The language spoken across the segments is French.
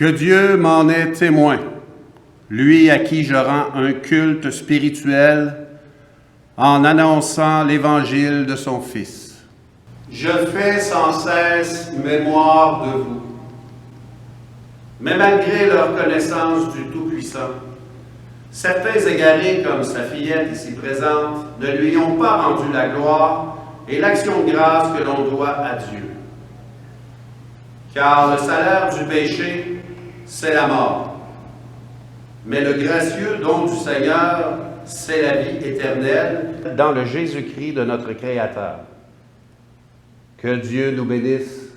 Que Dieu m'en est témoin, lui à qui je rends un culte spirituel en annonçant l'évangile de son Fils. Je fais sans cesse mémoire de vous. Mais malgré leur connaissance du Tout-Puissant, certains égarés comme sa fillette ici présente ne lui ont pas rendu la gloire et l'action de grâce que l'on doit à Dieu. Car le salaire du péché, c'est la mort. Mais le gracieux don du Seigneur, c'est la vie éternelle dans le Jésus-Christ de notre Créateur. Que Dieu nous bénisse.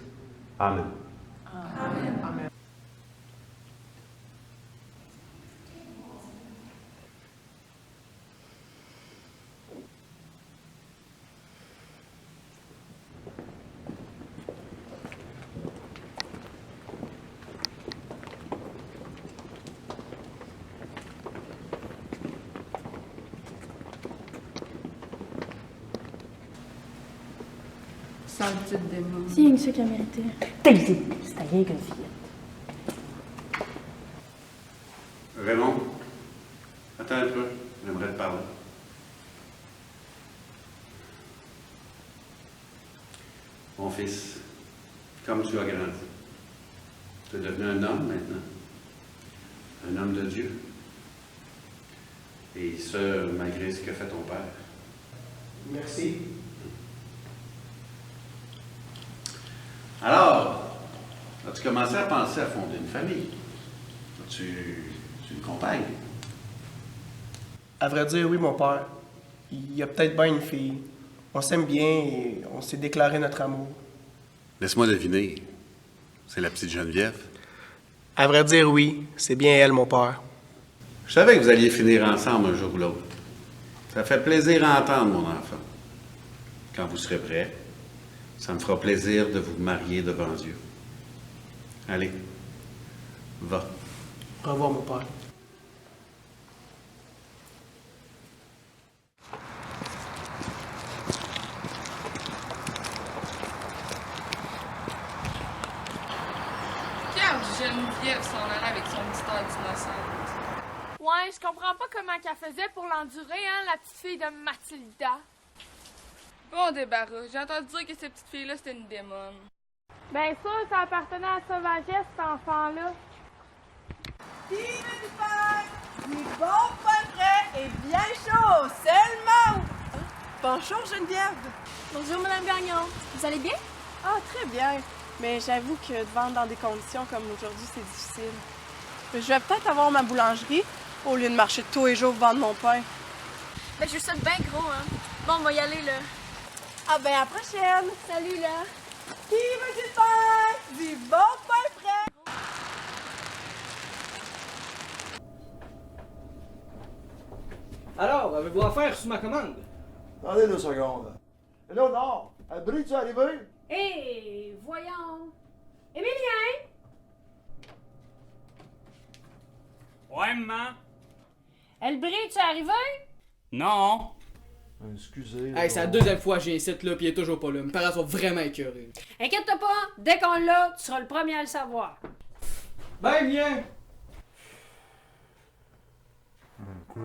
Amen. Amen. Amen. Sale petite démon. C'est rien que ça qu'elle méritait. C'était rien qu'une fille. Raymond, attends un peu, j'aimerais te parler. Mon fils, comme tu as grandi, tu es devenu un homme maintenant, un homme de Dieu. Et ce, malgré ce qu'a fait ton père. Merci. Alors, as-tu commencé à penser à fonder une famille? As-tu une compagne? À vrai dire, oui, mon père. Il y a peut-être bien une fille. On s'aime bien et on s'est déclaré notre amour. Laisse-moi deviner. C'est la petite Geneviève? À vrai dire, oui. C'est bien elle, mon père. Je savais que vous alliez finir ensemble un jour ou l'autre. Ça fait plaisir à entendre, mon enfant. Quand vous serez prêt, ça me fera plaisir de vous marier devant Dieu. Allez, va. Au revoir, mon père. Regarde Geneviève s'en allait avec son mystère d'innocente. Ouais, je comprends pas comment qu'elle faisait pour l'endurer, hein, la petite fille de Mathilda. Bon débarras, j'ai entendu dire que cette petite fille-là, c'était une démon. Ben ça appartenait à la sauvagesse, cet enfant-là. Qui veut du pain? Du bon pain frais et bien chaud, seulement! Bonjour Geneviève! Bonjour, Madame Gagnon. Vous allez bien? Ah, très bien. Mais j'avoue que de vendre dans des conditions comme aujourd'hui, c'est difficile. Je vais peut-être avoir ma boulangerie au lieu de marcher tous les jours vendre mon pain. Ben, je suis bien gros, hein. Bon, on va y aller, là. Ah ben, à la prochaine! Salut, là. Qui veut du pain? Du bon pain frais! Alors, avez-vous affaire sur ma commande? Attendez 2 secondes. Et là, non. Brie, tu es arrivé? Hé, voyons. Émilien! Ouais, maman. Elbry, tu es arrivé? Non. Excusez. Hey, c'est la deuxième fois que j'ai incite là, pis il est toujours pas là. Mes parents sont vraiment écœurés. Inquiète-toi pas, dès qu'on l'a, tu seras le premier à le savoir. Ben, viens. Quoi?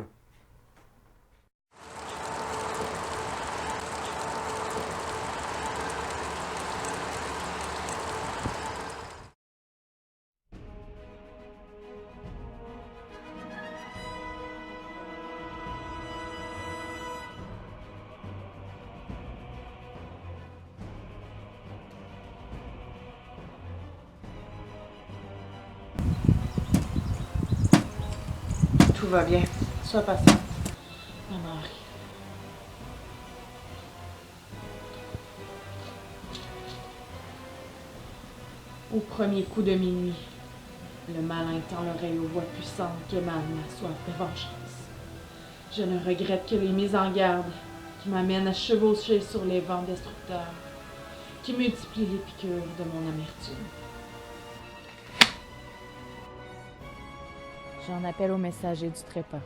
Tout va bien. Sois patient. Maman arrive. Au premier coup de minuit, le malin tend l'oreille aux voix puissantes qui émanent ma soif de vengeance. Je ne regrette que les mises en garde qui m'amènent à chevaucher sur les vents destructeurs, qui multiplient les piqûres de mon amertume. J'en appelle au messager du trépas,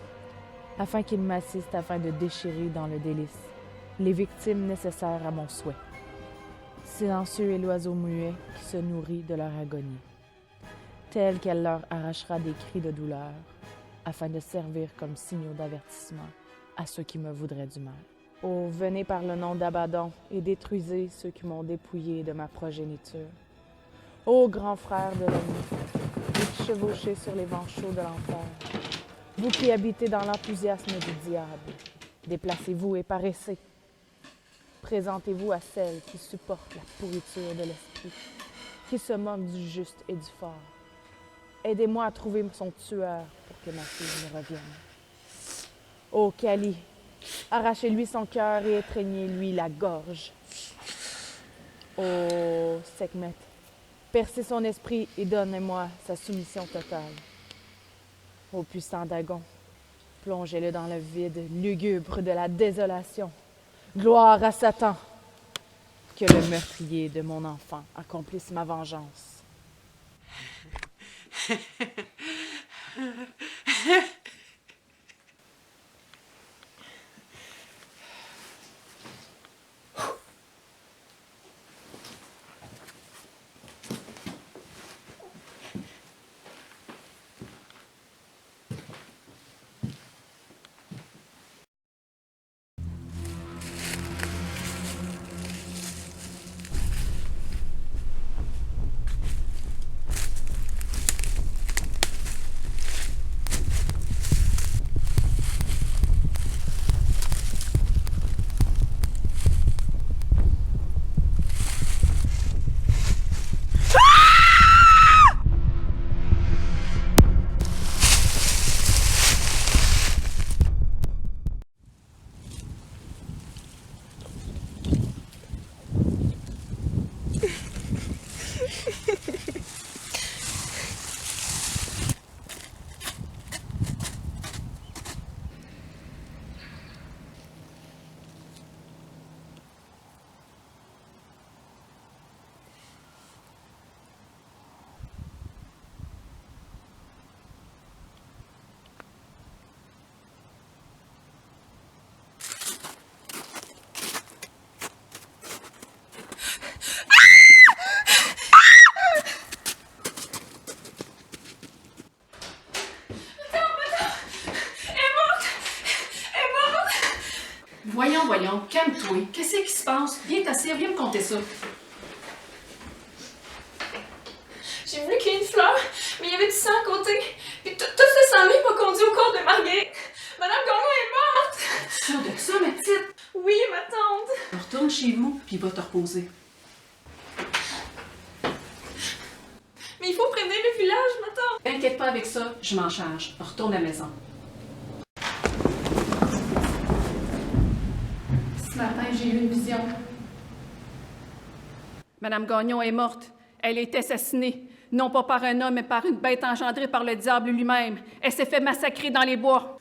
afin qu'il m'assiste afin de déchirer dans le délice les victimes nécessaires à mon souhait. Silencieux est l'oiseau muet qui se nourrit de leur agonie. telle qu'elle leur arrachera des cris de douleur, afin de servir comme signaux d'avertissement à ceux qui me voudraient du mal. Oh, venez par le nom d'Abaddon et détruisez ceux qui m'ont dépouillé de ma progéniture. Ô grand frère de l'ennemi, vous qui chevauchez sur les vents chauds de l'enfer, vous qui habitez dans l'enthousiasme du diable, déplacez-vous et paraissez. Présentez-vous à celle qui supporte la pourriture de l'esprit, qui se moque du juste et du fort. Aidez-moi à trouver son tueur pour que ma fille me revienne. Ô Kali, arrachez-lui son cœur et étreignez-lui la gorge. Ô Sekhmet, percez son esprit et donnez-moi sa soumission totale. Ô puissant Dagon, plongez-le dans le vide lugubre de la désolation. Gloire à Satan! Que le meurtrier de mon enfant accomplisse ma vengeance. Voyons, calme-toi. Qu'est-ce qui se passe? Viens t'asseoir, viens me conter ça. J'ai voulu cueillir une fleur, mais il y avait du sang à côté. Puis tout ce sang-là m'a conduit au corps de Marguerite. Madame Gagnon est morte! Ça de ça, ma petite? Oui, ma tante. Retourne chez vous, puis va te reposer. Mais il faut prévenir le village, ma tante. T'inquiète pas avec ça, je m'en charge. Retourne à la maison. Ce matin, j'ai eu une vision. Madame Gagnon est morte. Elle a été assassinée, non pas par un homme, mais par une bête engendrée par le diable lui-même. Elle s'est fait massacrer dans les bois.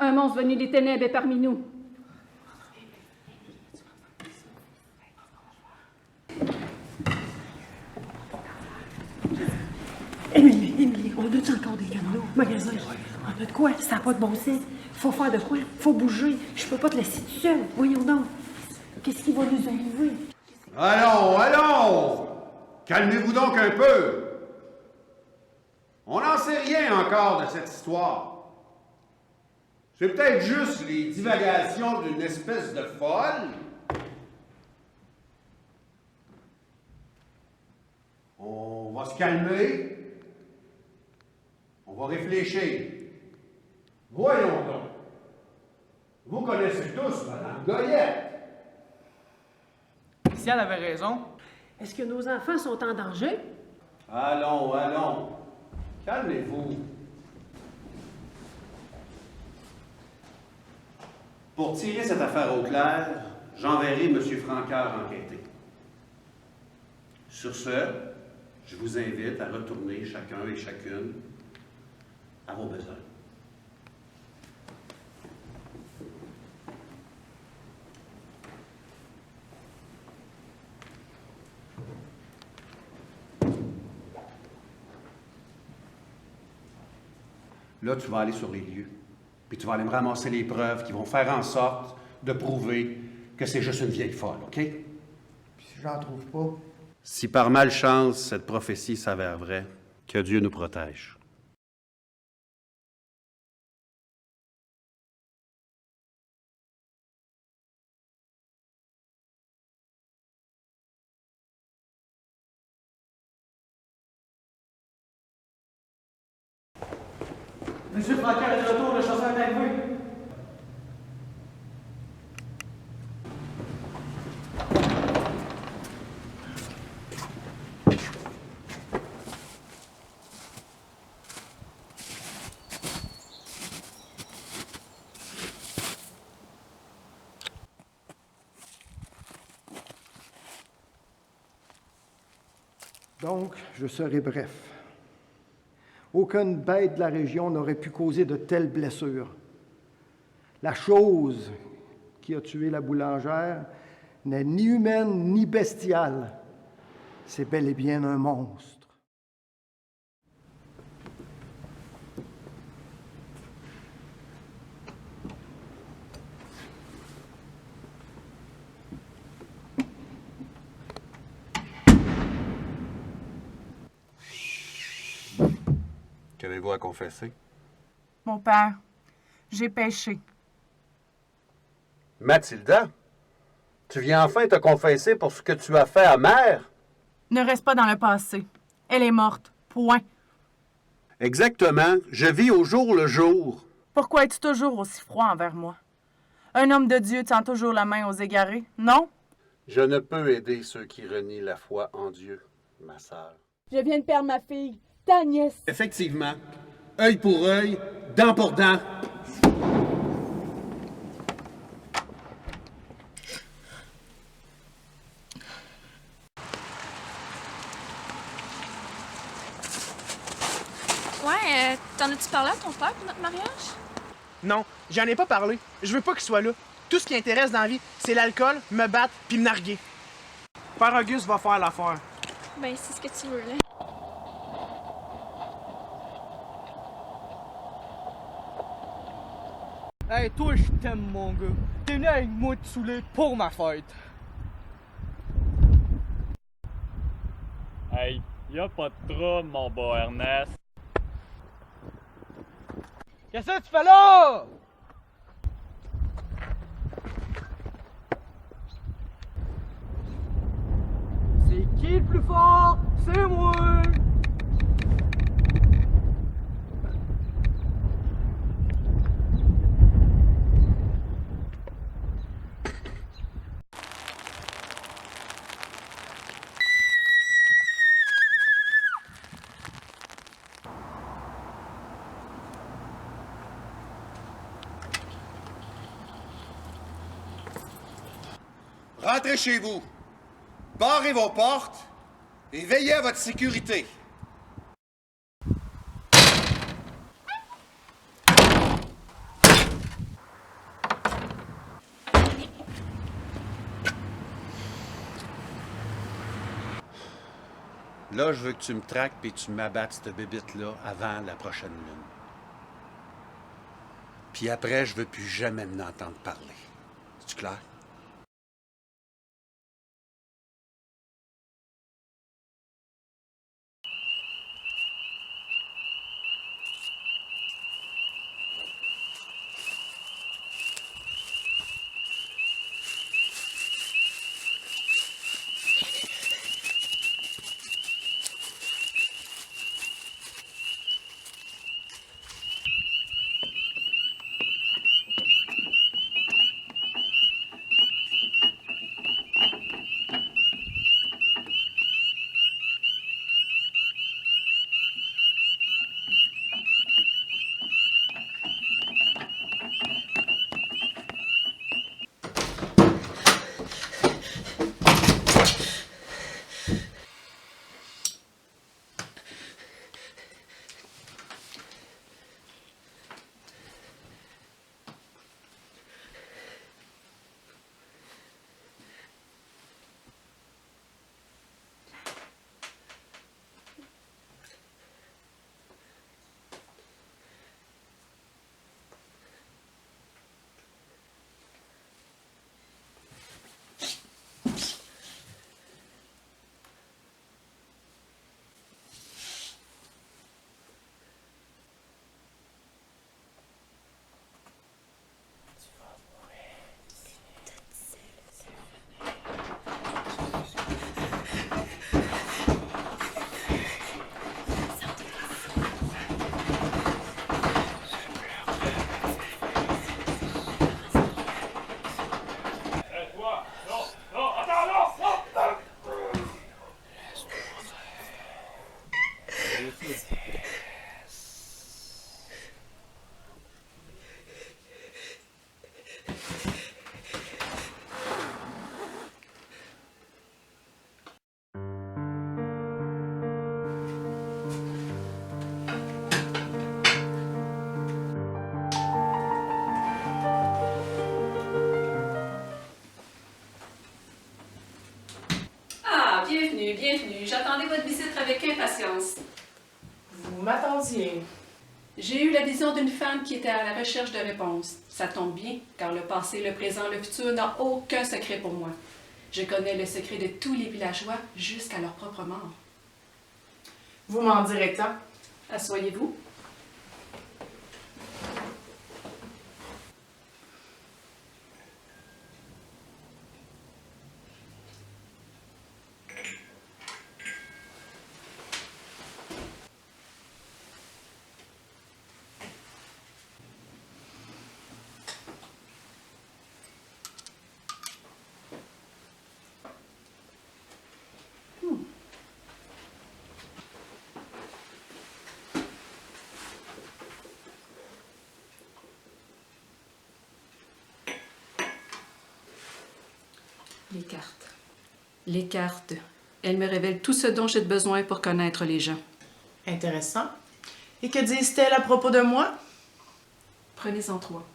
Un monstre venu des ténèbres est parmi nous. Émilie, on a-tu encore des cadeaux? Magasin. On a de quoi? Ça n'a pas de bon sens. Faut faire de quoi? Faut bouger. Je peux pas te laisser tout seul. Voyons donc. Qu'est-ce qui va nous arriver? Allons! Calmez-vous donc un peu! On n'en sait rien encore de cette histoire. C'est peut-être juste les divagations d'une espèce de folle. On va se calmer. On va réfléchir. Voyons donc. Vous connaissez tous Mme Goyette. Si elle avait raison. Est-ce que nos enfants sont en danger? Allons. Calmez-vous. Pour tirer cette affaire au clair, j'enverrai M. Francaire enquêter. Sur ce, je vous invite à retourner chacun et chacune à vos besoins. Là, tu vas aller sur les lieux, puis tu vas aller me ramasser les preuves qui vont faire en sorte de prouver que c'est juste une vieille folle, OK? Puis si j'en trouve pas? Si par malchance cette prophétie s'avère vraie, Que Dieu nous protège. Monsieur Franquin est de retour, le chasseur est arrivé. Donc, je serai bref. Aucune bête de la région n'aurait pu causer de telles blessures. La chose qui a tué la boulangère n'est ni humaine ni bestiale. C'est bel et bien un monstre. Qu'avez-vous à confesser? Mon père, j'ai péché. Mathilda, tu viens enfin te confesser pour ce que tu as fait à mère? Ne reste pas dans le passé. Elle est morte. Point. Exactement. Je vis au jour le jour. Pourquoi es-tu toujours aussi froid envers moi? Un homme de Dieu tend toujours la main aux égarés, non? Je ne peux aider ceux qui renient la foi en Dieu, ma sœur. Je viens de perdre ma fille, ta nièce. Effectivement. Œil pour œil, dent pour dent. Ouais, t'en as-tu parlé à ton père pour notre mariage? Non, j'en ai pas parlé. Je veux pas qu'il soit là. Tout ce qui intéresse dans la vie, c'est l'alcool, me battre puis me narguer. Père Auguste va faire l'affaire. Ben, c'est ce que tu veux, là. Hey, toi, je t'aime, mon gars. T'es venu avec moi te saouler pour ma fête. Hey, y'a pas de trouble, mon beau Ernest. Qu'est-ce que tu fais là? C'est qui le plus fort? C'est moi! Rentrez chez vous, barrez vos portes et veillez à votre sécurité. Là, je veux que tu me traques et tu m'abattes cette bébite-là avant la prochaine lune. Puis après, je veux plus jamais m'en entendre parler. C'est-tu clair? j'attendais votre visite avec impatience. Vous m'attendiez. J'ai eu la vision d'une femme qui était à la recherche de réponses. Ça tombe bien, car le passé, le présent, le futur n'ont aucun secret pour moi. Je connais le secret de tous les villageois jusqu'à leur propre mort. Vous m'en direz tant. Asseyez-vous. Les cartes. Les cartes. Elles me révèlent tout ce dont j'ai besoin pour connaître les gens. Intéressant. Et que disent-elles à propos de moi? Prenez-en 3.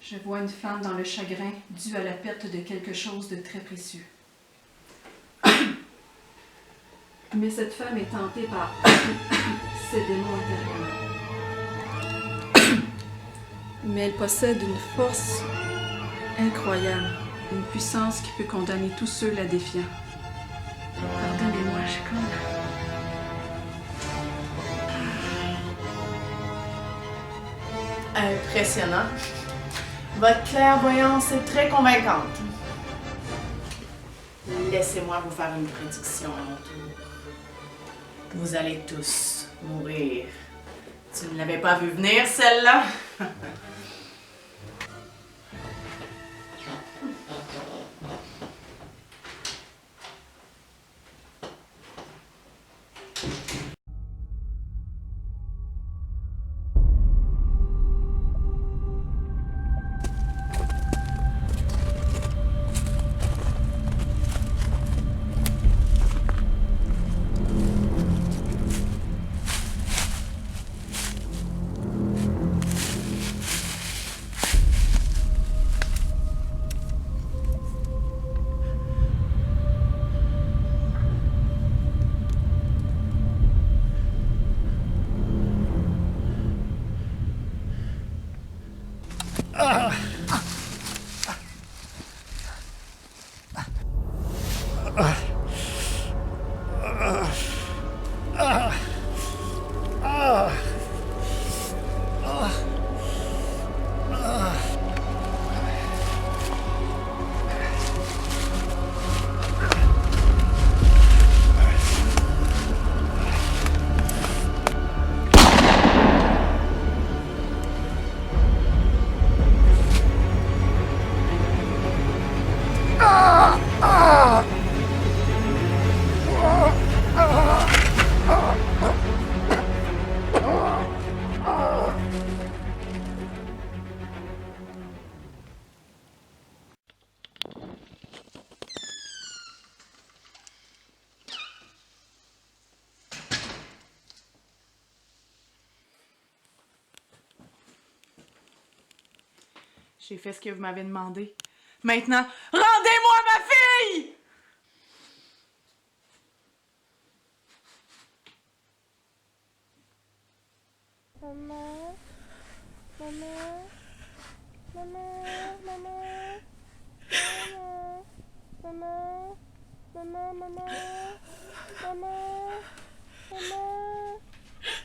Je vois une femme dans le chagrin dû à la perte de quelque chose de très précieux. Mais cette femme est tentée par ses démons intérieurs. Mais elle possède une force incroyable, une puissance qui peut condamner tous ceux la défiant. Pardonnez-moi, je suis comme... Impressionnant. Votre clairvoyance est très convaincante. Laissez-moi vous faire une prédiction à mon tour. Vous allez tous mourir. Tu ne l'avais pas vu venir, celle-là? J'ai fait ce que vous m'avez demandé. Maintenant, rendez-moi ma fille! Maman, maman, maman, maman, maman, maman, maman, maman, maman, maman,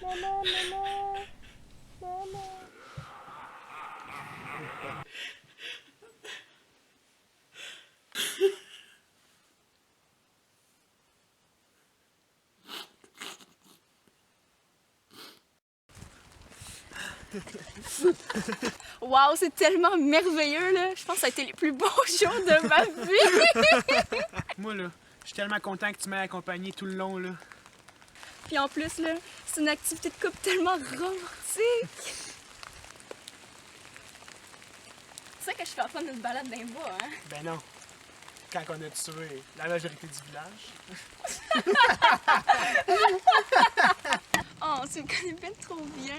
maman, maman, maman. Wow, c'est tellement merveilleux, là! Je pense que ça a été les plus beaux jours de ma vie! Moi, là, je suis tellement content que tu m'aies accompagné tout le long, là. Puis en plus, là, c'est une activité de couple tellement romantique. C'est ça que je fais en train d'une balade dans les bois, hein? Ben non. Quand on a tué la majorité du village. Oh, tu me connais bien trop bien.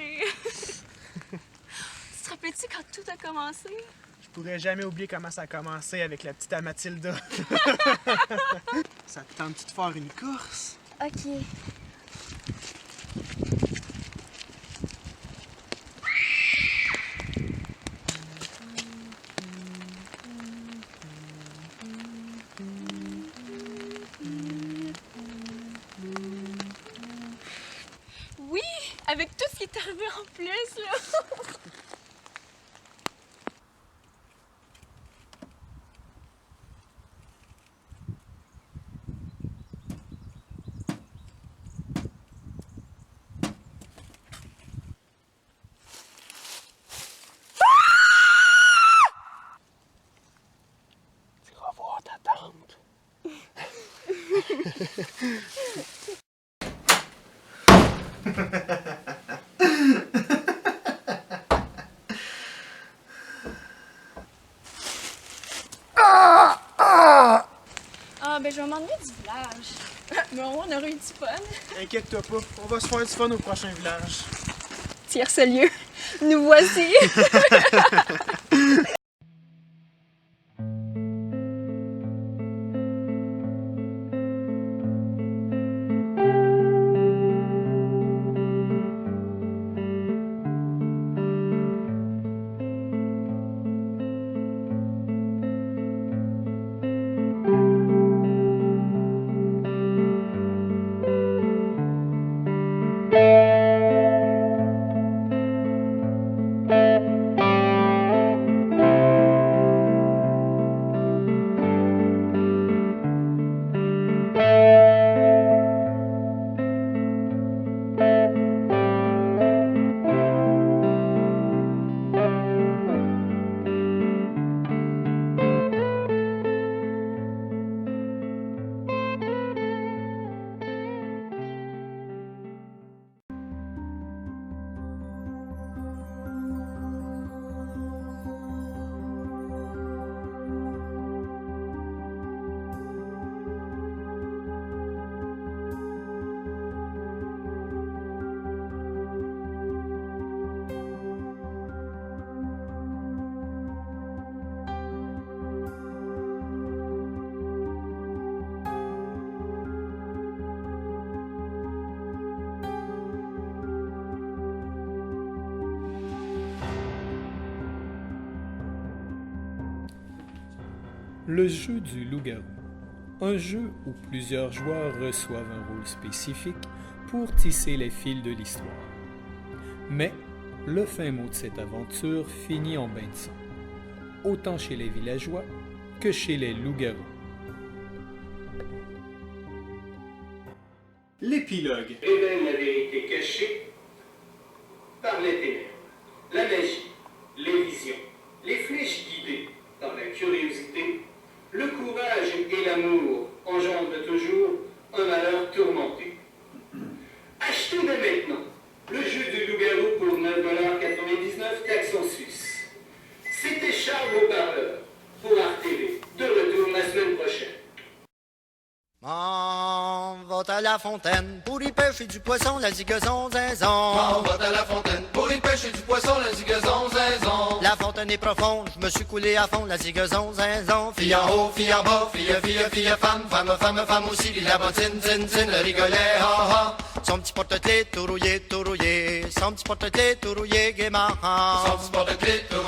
Tu te rappelles-tu quand tout a commencé? Je pourrais jamais oublier comment ça a commencé avec la petite Mathilda. Ça te tente-tu de faire une course? OK. Oui, avec tout ce qui est arrivé en plus, là. Tu vas voir ta tante. Ah, ben je vais m'ennuyer du village. Mais au moins, on aurait eu du fun. Inquiète-toi pas, on va se faire du fun au prochain village. Tierce-lieu, nous voici. Le jeu du loup-garou. Un jeu où plusieurs joueurs reçoivent un rôle spécifique pour tisser les fils de l'histoire. Mais le fin mot de cette aventure finit en bain de sang, autant chez les villageois que chez les loups-garous. L'épilogue. Révèle la vérité cachée par les ténèbres, la magie, les visions, les flèches guidées par la curiosité, le courage et l'amour engendrent toujours un malheur tourmenté. Achetez dès maintenant le jeu du loup-garou pour 9,99 $, taxes en Suisse. C'était Charles Haut-Parleur pour Arte TV. De retour la semaine prochaine. M'en va à la fontaine pour y pêcher du poisson, la zigazon zinzon. M'en va à la fontaine pour y pêcher du poisson, la zigazon zinzon. La fontaine est profonde, je me suis coulé à fond, la zigazon zinzon. Fille en haut, fille en bas, fille, femme, femme aussi, la bottine, zin, le rigolet, ha ha. Son petit porte-clés tout rouillé, son petit porte-clés tout rouillé, gaiement. Son petit porte-clés tout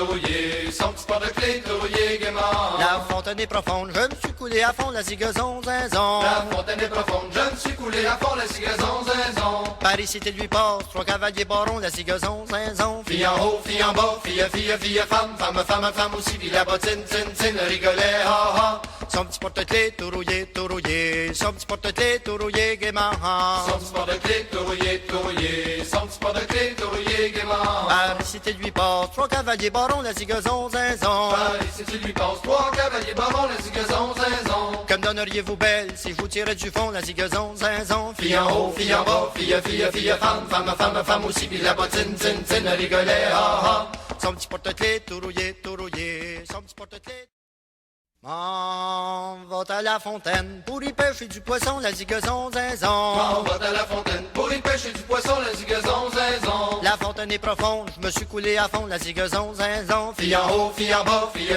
rouillé, son petit porte-clés tout rouillé, gaiement. La fontaine est profonde, je me suis coulé à fond, la zigazon zinzon. La fontaine est profonde, je me suis coulé à fond, la zigazon zinzon. Paris cité lui passe, 3 cavaliers barons, la zigazon zinzon. Fille en haut, fille en bas, fille, femme aussi, puis la bottine, zin, le rigolet, ha ha. Son petit porte-clés tout rouillé, son petit porte-clés tout rouillé gaiement. Son petit porte-clés tout rouillé, son petit porte-clés tout rouillé gaiement. Par ici tu lui passes 3 cavaliers barons, la zigazon, zinzon. Par ici tu lui passes 3 cavaliers barons, la zigazon, zinzon. Comme donneriez-vous belle si je vous tirais du fond, la zigazon, zinzon. Fille en haut, fille en bas, fille, femme aussi, puis la bottine, tin, rigolait, ha, ha. Son petit porte-clés tout rouillé, son petit porte-clés. M'en va à la fontaine pour y pêcher du poisson, la zigazon, zinzon. M'en va à la fontaine pour y pêcher du poisson, la zigazon, zinzon. La fontaine est profonde, je me suis coulé à fond, la zigazon, zinzon. Fille en haut, fille en bas, fille,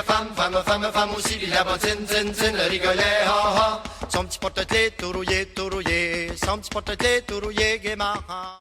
femme aussi, puis la bottine, tin, rigolait, ha, ha. Son petit porte-clés tout rouillé, son petit porte-clés tout rouillé gaiement.